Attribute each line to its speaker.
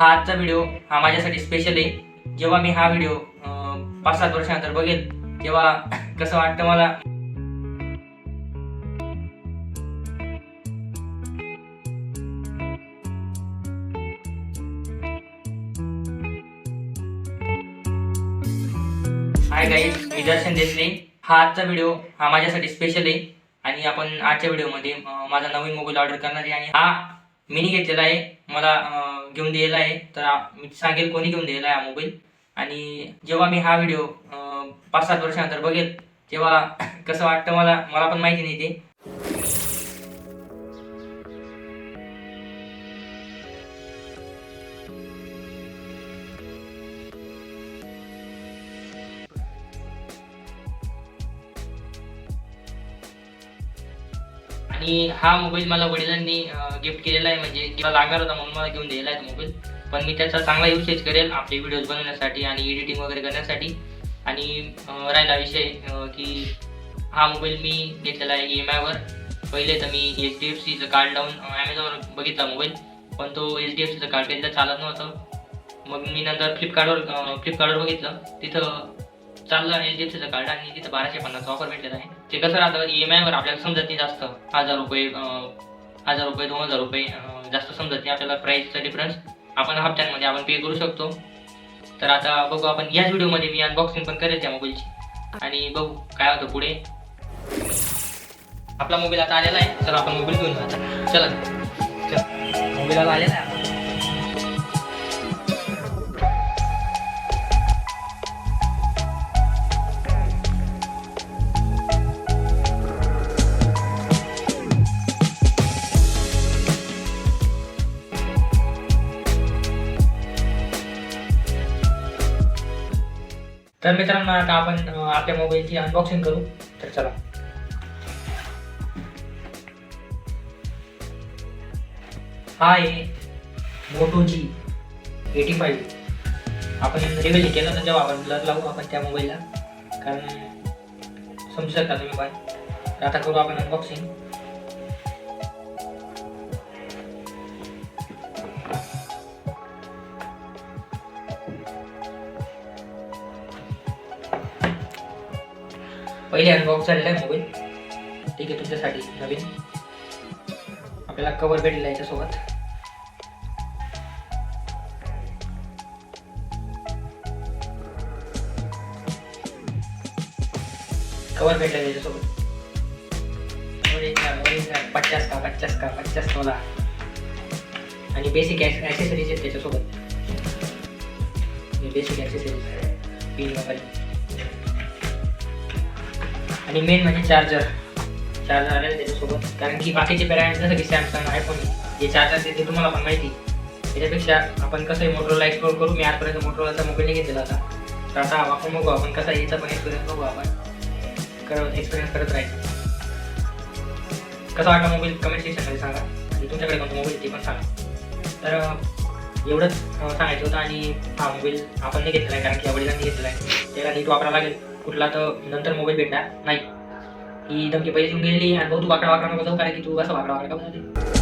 Speaker 1: हा आजचा व्हिडिओ हा माझ्यासाठी स्पेशल आहे. जेव्हा मी हा व्हिडिओ 5-7 वर्षानंतर बघेल तेव्हा कसं वाटतं मला. हाय गाईज, मी दर्शन देसले. हा आजचा व्हिडिओ हा माझ्यासाठी स्पेशल आहे आणि आपण आजच्या व्हिडिओमध्ये माझा नवीन मोबाईल ऑर्डर करणार आहे आणि हा मिनी घेतलेला आहे. मला घेऊन द्यायला आहे, तर मी सांगेल कोणी घेऊन द्यायला आहे हा मोबाईल. आणि जेव्हा मी हा व्हिडिओ 5-7 वर्षानंतर बघेल तेव्हा कसं वाटतं मला मला पण माहिती नाही ते. आणि हा मोबाईल मला वडिलांनी गिफ्ट केलेला आहे, म्हणजे किंवा लागणार होता म्हणून मला घेऊन द्यायला आहे मोबाईल. पण मी त्याचा चांगला युसेज करेल आपले व्हिडिओज बनवण्यासाठी आणि एडिटिंग वगैरे करण्यासाठी. आणि राहिला विषय की हा मोबाईल मी घेतलेला आहे EMI वर. पहिले तर मी HDFCचं कार्ड लावून ॲमेझॉनवर बघितला मोबाईल, पण तो HDFCचं कार्ड काही चालत नव्हतं. मग मी नंतर फ्लिपकार्टवर बघितलं, तिथं चाललं HDFCचं कार्ड आणि तिथं 1250 ऑफर भेटलेला आहे. ते कसं राहतं EMI वर आपल्याला समजत नाही जास्त, 1000 रुपये 2000 रुपये जास्त समजत नाही आपल्याला. प्राईसचा डिफरन्स आपण हप्त्यांमध्ये आपण पे करू शकतो. तर आता बघू आपण याच व्हिडिओमध्ये मी अनबॉक्सिंग पण करेल त्या मोबाईलची आणि बघू काय होतं पुढे. आपला मोबाईल आता आलेला आहे, तर आपण मोबाईल घेऊन आता चला मोबाईल आता आलेला आहे. तर मित्रांनो, आता आपण आपल्या मोबाईलची अनबॉक्सिंग करू. तर चला. हा आहे मोटो G85. आपण रिव्हिल केलं तर जेव्हा आपण ब्लर लावू आपण त्या मोबाईलला, कारण समजू शकता तुम्ही काय. तर आता करू आपण अनबॉक्सिंग. पहिले अनबॉक्स झालेला आहे मोबाईल. ठीक आहे, तुमच्यासाठी नवीन आपल्याला कवर भेटलेला आहे याच्यासोबत. कवर भेटलेला आहे याच्यासोबत. 50 वाला आणि बेसिक ॲक्सेसरीज आहेत त्याच्यासोबत. बेसिक ॲक्सेसरीज पिन वगैरे आणि मेन म्हणजे चार्जर आलेलं त्याच्यासोबत. कारण की बाकीचे ब्रँड जसं की सॅमसंग, आयफोन जे चार्जर देते तुम्हाला पण माहिती. त्याच्यापेक्षा आपण कसं आहे मोटरोला एक्सप्लोर करू. मी आजपर्यंत मोटरोलाचा मोबाईल नाही घेतलेला होता, तर आता वापरून बघू आपण कसा याचा पण एक्सपिरियन्स बघू. आपण एक्सपिरियन्स करत राहायचं. कसा वाटला मोबाईल कमेंट सेक्शनमध्ये सांगा आणि तुमच्याकडे कोणता मोबाईल ते पण सांगा. तर एवढंच सांगायचं होतं. आणि हा मोबाईल आपण नाही घेतलेला आहे, कारण की वडिलांनी घेतलेला आहे. त्याला नीट वापरावं लागेल. कुठला तर नंतर मोबाईल भेटणार नाही. ही धमकी पहिले येऊन गेली आणि भाऊ तू वाकडा नको जाऊ, कारण की तू असं वाकडा का